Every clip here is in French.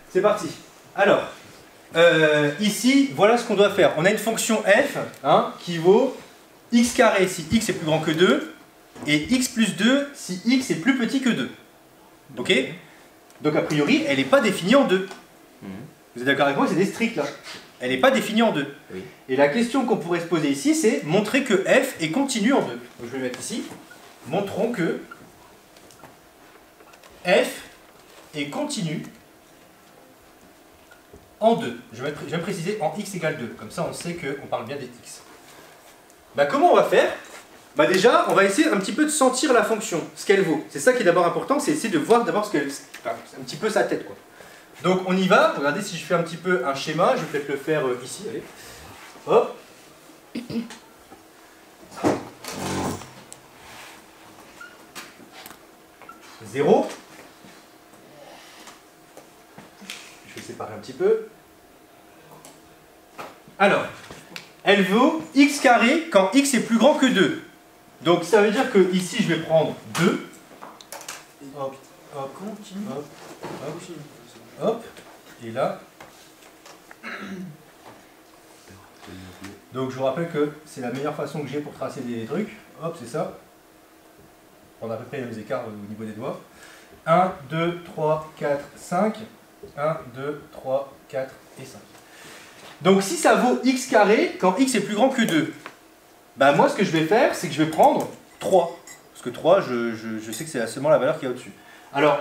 C'est parti. Alors, ici, voilà ce qu'on doit faire. On a une fonction f qui vaut x carré si x est plus grand que 2 et x plus 2 si x est plus petit que 2. Ok? Donc a priori, elle n'est pas définie en 2. Vous êtes d'accord avec moi? C'est des stricts là. Elle n'est pas définie en 2. Oui. Et la question qu'on pourrait se poser ici, c'est montrer que f est continu en 2. Donc je vais mettre ici. Montrons que f est continu en 2. Je vais me préciser en x égale 2. Comme ça, on sait qu'on parle bien des x. Bah, comment on va faire? Bah, déjà, on va essayer un petit peu de sentir la fonction, ce qu'elle vaut. C'est ça qui est d'abord important, c'est essayer de voir d'abord ce qu'elle... Enfin, un petit peu sa tête, quoi. Donc, on y va. Regardez si je fais un petit peu un schéma. Je vais peut-être le faire ici. Allez. Hop. 0. Je vais séparer un petit peu. Alors, elle vaut x carré quand x est plus grand que 2. Donc ça veut dire que ici je vais prendre 2. Hop, hop, hop, hop, hop, et là. Donc je vous rappelle que c'est la meilleure façon que j'ai pour tracer des trucs. Hop, c'est ça. On a à peu près les mêmes écarts au niveau des doigts. 1, 2, 3, 4, 5. 1, 2, 3, 4 et 5. Donc si ça vaut x carré quand x est plus grand que 2, bah moi ce que je vais faire, c'est que je vais prendre 3. Parce que 3, je sais que c'est seulement la valeur qu'il y a au-dessus. Alors,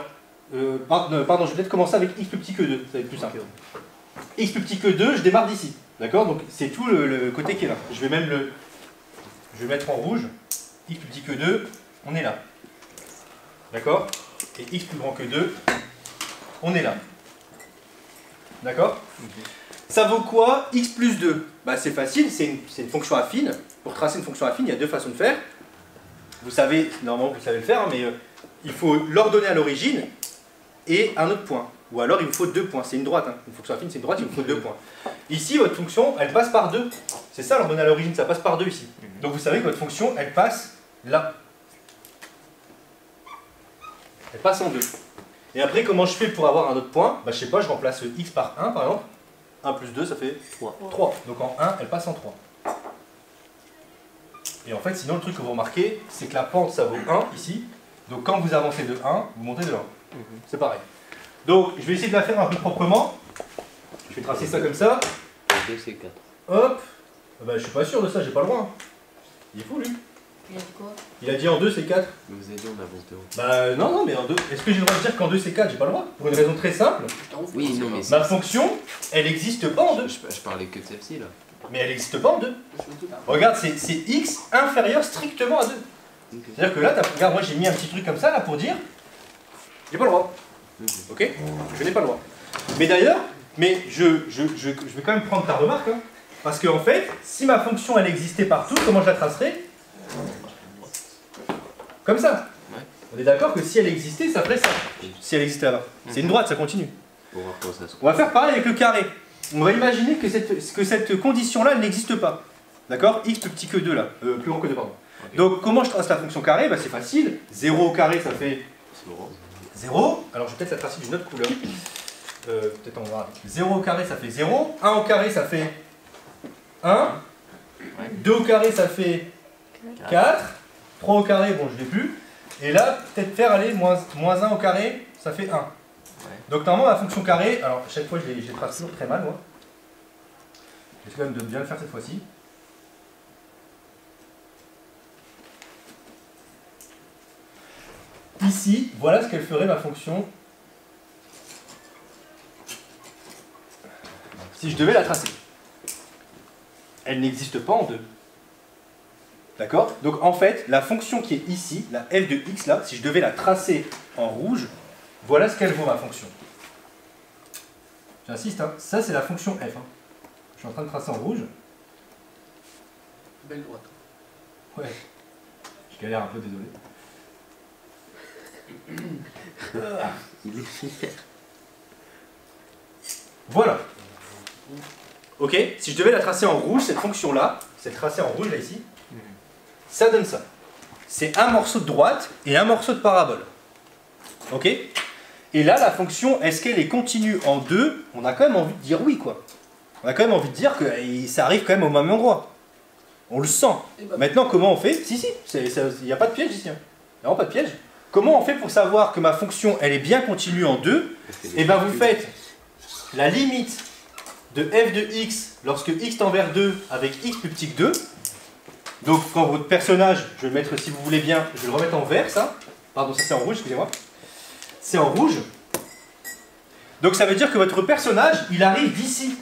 pardon, je vais peut-être commencer avec x plus petit que 2, ça va être plus simple. X plus petit que 2, je démarre d'ici. D'accord? Donc c'est tout le côté qui est là. Je vais même je vais mettre en rouge. X plus petit que 2, on est là. D'accord? Et x plus grand que 2, on est là. D'accord? Ça vaut quoi x plus 2? Bah, c'est facile, c'est une fonction affine. Pour tracer une fonction affine, il y a deux façons de faire. Vous savez, normalement vous savez le faire, mais il faut l'ordonner à l'origine et un autre point. Ou alors il vous faut 2 points, c'est une droite. Une fonction affine c'est une droite, il vous faut 2 points. Ici, votre fonction, elle passe par 2. C'est ça l'ordonner à l'origine, ça passe par 2 ici. Donc vous savez que votre fonction, elle passe là. Elle passe en 2. Et après, comment je fais pour avoir un autre point? Bah, je sais pas, je remplace x par 1 par exemple. 1 plus 2, ça fait 3. Donc en 1, elle passe en 3. Et en fait, sinon, le truc que vous remarquez, c'est que la pente, ça vaut 1 ici. Donc quand vous avancez de 1, vous montez de 1. C'est pareil. Donc, je vais essayer de la faire un peu proprement. Je vais tracer ça comme ça. 2, c'est 4. Hop. Bah, je suis pas sûr de ça, j'ai pas le droit. Il est fou, lui. Il a dit quoi? Il a dit en 2, c'est 4. Mais vous avez dit on avance de 1. Bah, non, mais en 2. Est-ce que j'ai le droit de dire qu'en 2, c'est 4? J'ai pas le droit. Pour une raison très simple. Oui, non, mais Ma fonction, elle n'existe pas en 2. Je parlais que de celle-ci, là. Mais elle n'existe pas en 2. Regarde, c'est x inférieur strictement à 2. Okay. C'est-à-dire que là, regarde, moi j'ai mis un petit truc comme ça là pour dire j'ai pas le droit. Ok? Je n'ai pas le droit. Mais d'ailleurs, je vais quand même prendre ta remarque, hein, parce qu'en fait, si ma fonction elle existait partout, comment je la tracerais? Comme ça. Ouais. On est d'accord que si elle existait, ça ferait ça. Si elle existait là-bas. C'est une droite, ça continue. Pour voir comment ça se On va faire pareil avec le carré. On va imaginer que cette condition-là, elle n'existe pas. D'accord? X plus petit que 2 là. Plus grand que 2, pardon. Okay. Donc comment je trace la fonction carré? Bah, c'est facile. 0 au carré, ça fait 0. Alors je vais peut-être la tracer d'une autre couleur. Peut-être on va voir. 0 au carré, ça fait 0. 1 au carré, ça fait 1. 2 au carré, ça fait 4. 3 au carré, bon, je ne l'ai plus. Et là, peut-être faire aller moins 1 au carré, ça fait 1. Donc normalement, ma fonction carré, alors à chaque fois, je les trace toujours très mal, moi. J'essaie quand même de bien le faire cette fois-ci. Ici, voilà ce qu'elle ferait ma fonction si je devais la tracer. Elle n'existe pas en 2. D'accord? Donc en fait, la fonction qui est ici, la f de x là, si je devais la tracer en rouge, voilà ce qu'elle vaut ma fonction. J'insiste, hein, ça c'est la fonction f. Hein. Je suis en train de tracer en rouge. Belle droite. Ouais. Je galère un peu, désolé. Il est fier. Voilà. Ok, si je devais la tracer en rouge, cette fonction-là, c'est tracée en rouge là ici, ça donne ça. C'est un morceau de droite et un morceau de parabole. Ok? Et là, la fonction, est-ce qu'elle est continue en 2? On a quand même envie de dire oui, quoi. On a quand même envie de dire que ça arrive quand même au même endroit. On le sent. Maintenant, comment on fait? Si, il n'y a pas de piège ici. Hein. Il n'y a vraiment pas de piège. Comment on fait pour savoir que ma fonction, elle est bien continue en 2? Eh bien, vous faites la limite de f de x lorsque x tend vers 2 avec x plus petit que 2. Donc, quand votre personnage, je vais le mettre, si vous voulez bien, je vais le remettre en vert, ça. Pardon, ça c'est en rouge, excusez-moi. C'est en rouge. Donc, ça veut dire que votre personnage, il arrive d'ici.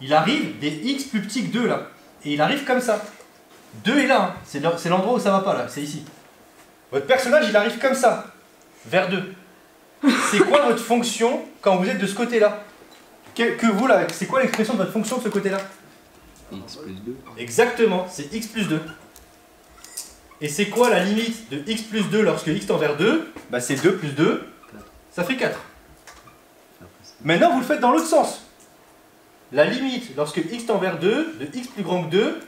Il arrive des x plus petits que 2, là. Et il arrive comme ça. 2 est là, hein. C'est l'endroit où ça va pas, là. C'est ici. Votre personnage, il arrive comme ça, vers 2. C'est quoi votre fonction quand vous êtes de ce côté-là? Que vous, là, c'est quoi l'expression de votre fonction de ce côté-là? X plus 2. Exactement, c'est x plus 2. Et c'est quoi la limite de x plus 2 lorsque x tend vers 2? Bah c'est 2 plus 2, ça fait 4. Maintenant, vous le faites dans l'autre sens. La limite lorsque x tend vers 2, de x plus grand que 2,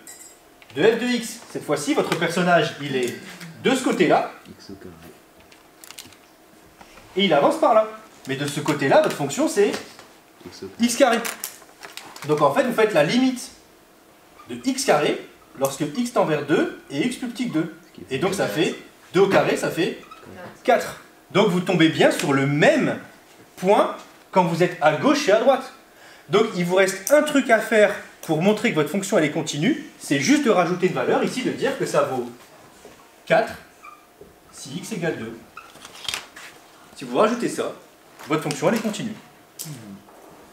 de f de x. Cette fois-ci, votre personnage, il est de ce côté-là. X au carré. Et il avance par là. Mais de ce côté-là, votre fonction, c'est x carré. Donc en fait, vous faites la limite de x carré lorsque x tend vers 2 et x plus petit que 2. Et donc ça fait 2 au carré, ça fait 4. Donc vous tombez bien sur le même point quand vous êtes à gauche et à droite. Donc il vous reste un truc à faire pour montrer que votre fonction elle est continue, c'est juste de rajouter une valeur ici, de dire que ça vaut 4 si x égale 2. Si vous rajoutez ça, votre fonction elle est continue.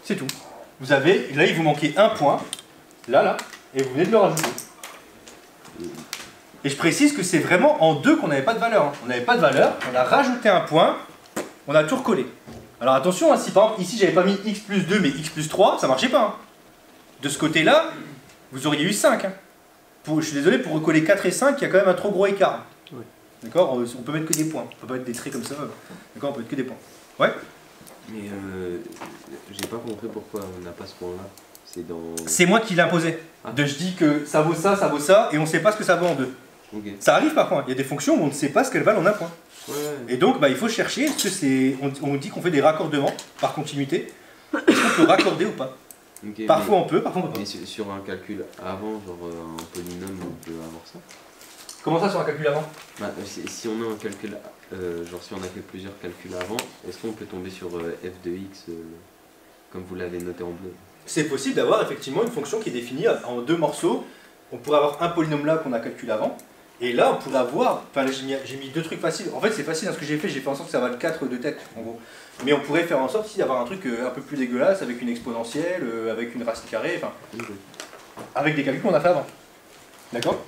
C'est tout. Vous avez, là il vous manquait un point, là, et vous venez de le rajouter. Et je précise que c'est vraiment en 2 qu'on n'avait pas de valeur. Hein. On n'avait pas de valeur, on a rajouté un point, on a tout recollé. Alors attention, hein, si par exemple ici j'avais pas mis x plus 2 mais x plus 3, ça marchait pas. Hein. De ce côté-là, vous auriez eu 5. Hein. Je suis désolé, pour recoller 4 et 5, il y a quand même un trop gros écart. Ouais. D'accord? On peut mettre que des points, on peut pas mettre des traits comme ça. D'accord? On peut mettre que des points. Ouais? Mais j'ai pas compris pourquoi on n'a pas ce point-là. C'est dans... C'est moi qui l'ai imposé. Ah. Je dis que ça vaut ça, et on ne sait pas ce que ça vaut en 2. Okay. Ça arrive parfois, il y a des fonctions où on ne sait pas ce qu'elles valent en un point. Ouais. Et donc bah, il faut chercher, est-ce que c'est. On dit qu'on fait des raccordements par continuité. Est-ce qu'on peut raccorder ou pas? Okay, parfois on peut, parfois on peut pas. Mais sur un calcul avant, genre un polynôme, on peut avoir ça? Comment ça sur un calcul avant? Bah, si on a un calcul, genre si on a fait plusieurs calculs avant, est-ce qu'on peut tomber sur f de x comme vous l'avez noté en bleu? C'est possible d'avoir effectivement une fonction qui est définie en 2 morceaux. On pourrait avoir un polynôme là qu'on a calculé avant. Et là, on pourrait avoir, enfin là, j'ai mis 2 trucs faciles. En fait, c'est facile, hein, ce que j'ai fait en sorte que ça vale 4 de tête, en gros. Mais on pourrait faire en sorte aussi d'avoir un truc un peu plus dégueulasse, avec une exponentielle, avec une racine carrée, enfin, avec des calculs qu'on a fait avant. D'accord?